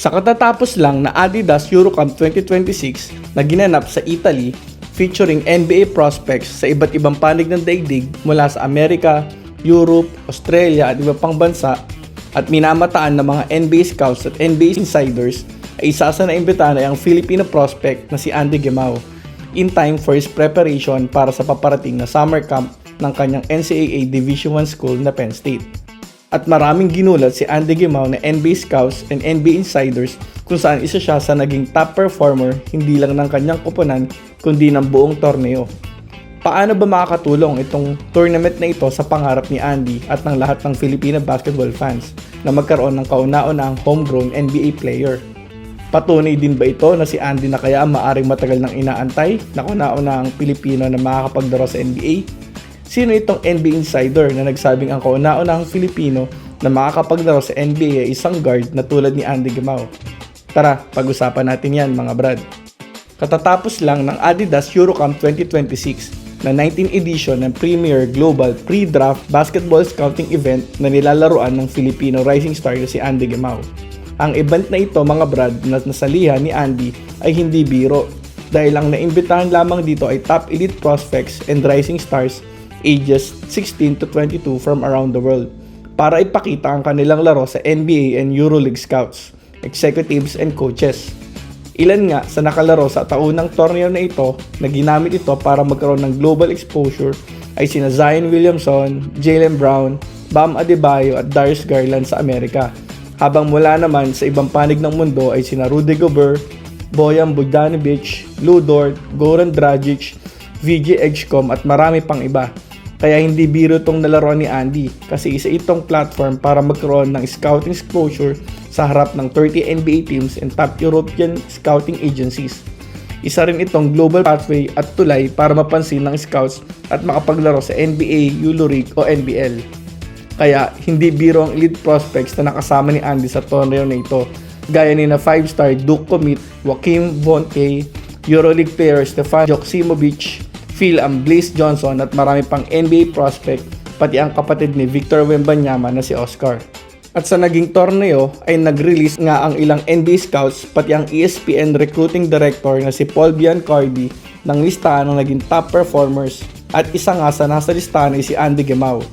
Sa katatapos lang na Adidas Eurocamp 2026 na ginanap sa Italy featuring NBA prospects sa iba't ibang panig ng daigdig mula sa Amerika, Europe, Australia at iba pang bansa at minamataan ng mga NBA scouts at NBA insiders ay isa sa naimbitahan ay ang Filipino prospect na si Andy Gemao in time for his preparation para sa paparating na summer camp ng kanyang NCAA Division I school na Penn State. At maraming ginulat si Andy Gemao na NBA scouts and NBA insiders kung saan isa siya sa naging top performer hindi lang ng kanyang koponan kundi ng buong torneo. Paano ba makakatulong itong tournament na ito sa pangarap ni Andy at ng lahat ng Filipino basketball fans na magkaroon ng kauna-unahang homegrown NBA player? Patunay din ba ito na si Andy na kaya maaring matagal nang inaantay na kauna-unahang Pilipino na makakapaglaro sa NBA? Sino itong NBA insider na nagsabing ang kauna-unahang Filipino na makakapaglaro sa NBA ay isang guard na tulad ni Andy Gemao? Tara, pag-usapan natin yan mga brad. Katatapos lang ng Adidas Eurocamp 2026 na 19th edition ng Premier Global Pre-Draft Basketball Scouting Event na nilalaruan ng Filipino rising star na si Andy Gemao. Ang event na ito mga brad na nasalihan ni Andy ay hindi biro dahil ang naimbitahan lamang dito ay top elite prospects and rising stars ages 16 to 22 from around the world para ipakita ang kanilang laro sa NBA and EuroLeague scouts, executives and coaches. Ilan nga sa nakalaro sa taunang torneo na ito na ginamit ito para magkaroon ng global exposure ay sina Zion Williamson, Jaylen Brown, Bam Adebayo at Darius Garland sa Amerika. Habang mula naman sa ibang panig ng mundo ay sina Rudy Gobert, Bojan Bogdanovic, Lu Dort, Goran Dragic, VJ Edgecombe at marami pang iba. Kaya hindi biro itong nalaroan ni Andy kasi isa itong platform para magkaroon ng scouting exposure sa harap ng 30 NBA teams and top European scouting agencies. Isa rin itong global pathway at tulay para mapansin ng scouts at makapaglaro sa NBA, EuroLeague o NBL. Kaya hindi biro ang elite prospects na nakasama ni Andy sa torneo na ito gaya ni na 5-star Duke commit Joakim Vontae, EuroLeague player Stefan Joksimovic, Phil Blaze Johnson at marami pang NBA prospect pati ang kapatid ni Victor Wembanyama na si Oscar. At sa naging torneo ay nag-release nga ang ilang NBA scouts pati ang ESPN recruiting director na si Paul Biancardi ng listahan ng naging top performers at isa nga sa nasa listahan ay si Andy Gemao.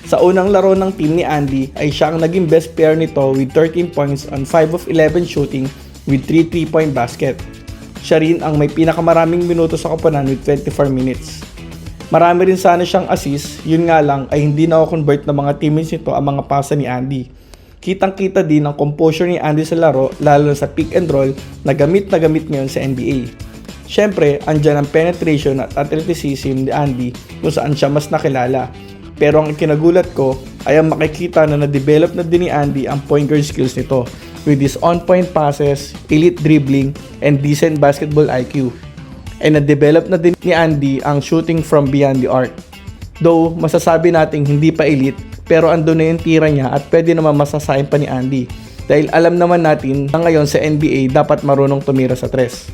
Sa unang laro ng team ni Andy ay siya ang naging best player nito with 13 points on 5 of 11 shooting with 3 3-point basket. Siya rin ang may pinakamaraming minuto sa koponan with 24 minutes. Marami rin sana siyang assist, yun nga lang ay hindi na-convert ng mga teammates nito ang mga pasa ni Andy. Kitang-kita din ang composure ni Andy sa laro lalo na sa pick and roll na gamit ngayon sa NBA. Siyempre, andyan ang penetration at athleticism ni Andy kung saan siya mas nakilala. Pero ang ikinagulat ko ay ang makikita na na-develop na din ni Andy ang point guard skills nito with his on-point passes, elite dribbling, and decent basketball IQ. And na-develop na din ni Andy ang shooting from beyond the arc. Though, masasabi nating hindi pa elite, pero andun na yung tira niya at pwede naman masasayin pa ni Andy. Dahil alam naman natin na ngayon sa NBA dapat marunong tumira sa tres.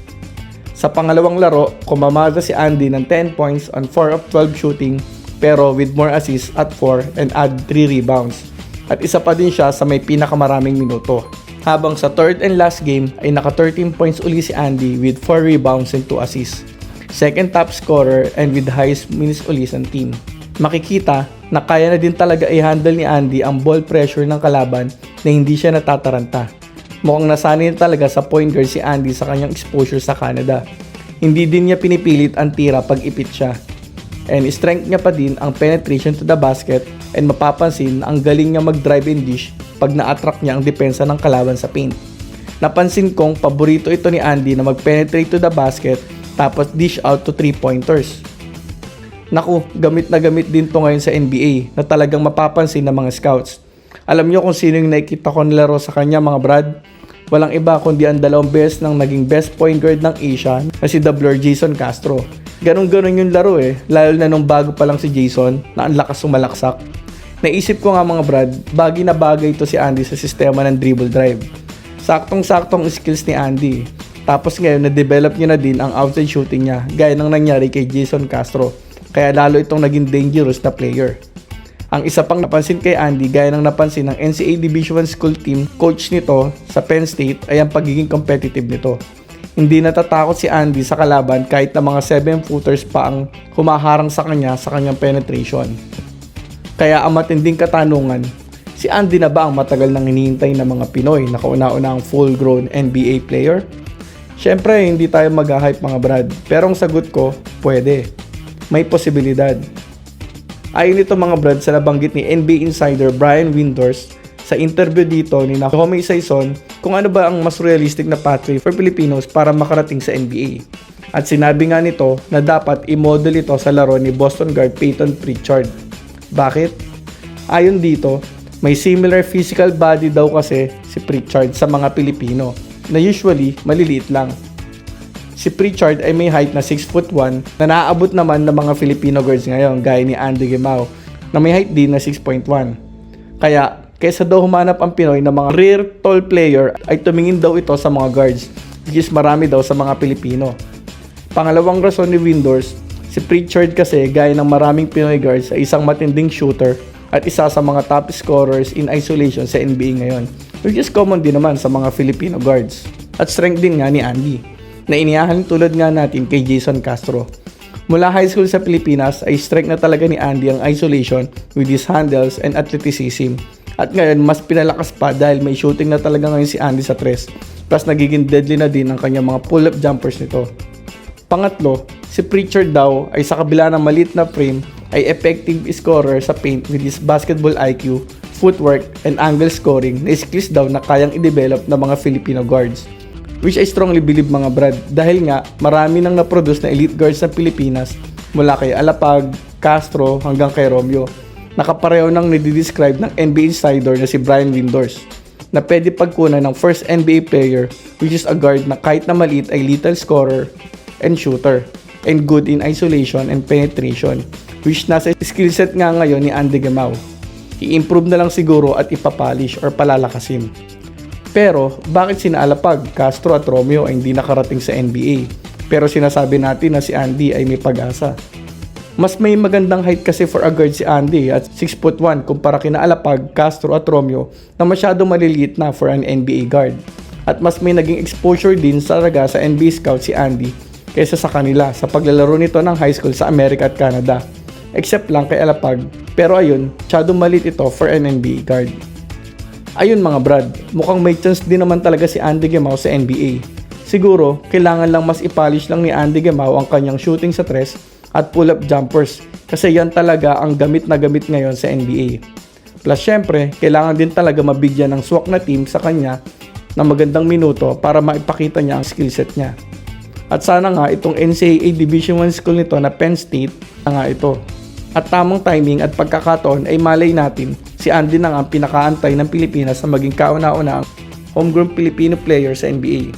Sa pangalawang laro, kumamada si Andy ng 10 points on 4 of 12 shooting, pero with more assists at 4 and add 3 rebounds. At isa pa din siya sa may pinakamaraming minuto. Habang sa third and last game ay naka 13 points uli si Andy with 4 rebounds and 2 assists. Second top scorer and with highest minutes uli sa team. Makikita na kaya na din talaga i-handle ni Andy ang ball pressure ng kalaban na hindi siya natataranta. Mukhang nasanay talaga sa point guard si Andy sa kanyang exposure sa Canada. Hindi din niya pinipilit ang tira pag ipit siya. And strength niya pa din ang penetration to the basket and mapapansin na ang galing niya mag-drive and dish pag na-attract niya ang depensa ng kalaban sa paint. Napansin kong paborito ito ni Andy na mag-penetrate to the basket tapos dish out to 3-pointers. Naku, gamit na gamit din to ngayon sa NBA na talagang mapapansin ng mga scouts. Alam niyo kung sino yung nakikita ko nilaro sa kanya mga brad? Walang iba kundi ang dalawang beses ng naging best point guard ng Asia na si The Blur Jason Castro. Ganon-ganon yung laro lalo na nung bago pa lang si Jason na ang lakas sumalaksak. Naisip ko nga mga brad, bagay na bagay ito si Andy sa sistema ng dribble drive. Saktong-saktong skills ni Andy. Tapos ngayon na-develop niya na din ang outside shooting niya gaya ng nangyari kay Jason Castro. Kaya lalo itong naging dangerous na player. Ang isa pang napansin kay Andy, gaya ng napansin ng NCAA Division I School Team coach nito sa Penn State, ay ang pagiging competitive nito. Hindi natatakot si Andy sa kalaban kahit na mga 7-footers pa ang humaharang sa kanyang penetration. Kaya ang matinding katanungan, si Andy na ba ang matagal nang hinihintay ng mga Pinoy na kauna-una ang full-grown NBA player? Syempre, hindi tayo mag-hype mga brad, pero ang sagot ko, pwede. May posibilidad. Ayon nito mga brad sa nabanggit ni NBA insider Brian Windhorst sa interview dito ni Jaume Saison kung ano ba ang mas realistic na pathway for Filipinos para makarating sa NBA. At sinabi nga nito na dapat i-model ito sa laro ni Boston guard Peyton Pritchard. Bakit? Ayon dito, may similar physical body daw kasi si Pritchard sa mga Pilipino na usually maliliit lang. Si Pritchard ay may height na 6'1" na naaabot naman ng mga Filipino guards ngayon gaya ni Andy Gemao na may height din na 6'1". Kaya kaysa daw humanap ang Pinoy ng mga rare tall player ay tumingin daw ito sa mga guards, which is marami daw sa mga Pilipino. Pangalawang rason ni Windhorst, si Pritchard kasi gaya ng maraming Pinoy guards ay isang matinding shooter at isa sa mga top scorers in isolation sa NBA ngayon, which is common din naman sa mga Filipino guards. At strength din nga ni Andy, na inihahalin tulad nga natin kay Jason Castro. Mula high school sa Pilipinas ay strength na talaga ni Andy ang isolation with his handles and athleticism. At ngayon mas pinalakas pa dahil may shooting na talaga ngayon si Andy sa tres, plus nagiging deadly na din ang kanyang mga pull-up jumpers nito. Pangatlo, si Pritchard daw ay sa kabila ng maliit na frame ay effective scorer sa paint with his basketball IQ, footwork, and angle scoring na skills daw na kayang i-develop ng mga Filipino guards. Which I strongly believe mga brad dahil nga marami nang na-produce na elite guards sa Pilipinas mula kay Alapag, Castro hanggang kay Romeo. Nakapareho nang nidi-describe ng NBA insider na si Brian Windhorst na pwede pagkunan ng first NBA player which is a guard na kahit na maliit ay lethal scorer and shooter and good in isolation and penetration, which nasa skillset nga ngayon ni Andy Gemao. I-improve na lang siguro at ipapolish or palalakasin. Pero bakit sina Alapag, Castro at Romeo ay hindi nakarating sa NBA? Pero sinasabi natin na si Andy ay may pag-asa. Mas may magandang height kasi for a guard si Andy at 6'1" kumpara kina Alapag, Castro at Romeo na masyado maliliit na for an NBA guard. At mas may naging exposure din talaga sa NBA scout si Andy kaysa sa kanila sa paglalaro nito ng high school sa Amerika at Canada. Except lang kay Alapag, pero ayun, masyado maliit ito for an NBA guard. Ayun mga brad, mukhang may chance din naman talaga si Andy Gemao sa NBA. Siguro, kailangan lang mas ipolish lang ni Andy Gemao ang kanyang shooting sa tres at pull-up jumpers kasi yan talaga ang gamit na gamit ngayon sa NBA. Plus syempre, kailangan din talaga mabigyan ng swak na team sa kanya ng magandang minuto para maipakita niya ang skillset niya. At sana nga itong NCAA Division I school nito na Penn State na nga ito. At tamang timing at pagkakataon ay malay natin si Andy na nga ang pinakaantay ng Pilipinas na maging kauna-una ang homegrown Filipino player sa NBA.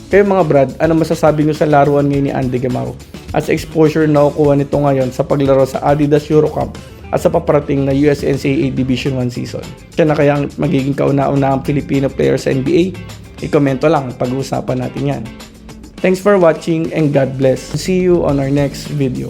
Kaya mga brad, ano masasabi nyo sa laruan ngayon ni Andy Gemao at sa exposure na nakukuha nito ngayon sa paglaro sa Adidas Eurocup at sa paparating na US NCAA Division I season? Siya na kaya ang magiging kauna-una ang Filipino player sa NBA? I-komento lang, pag-uusapan natin yan. Thanks for watching and God bless. See you on our next video.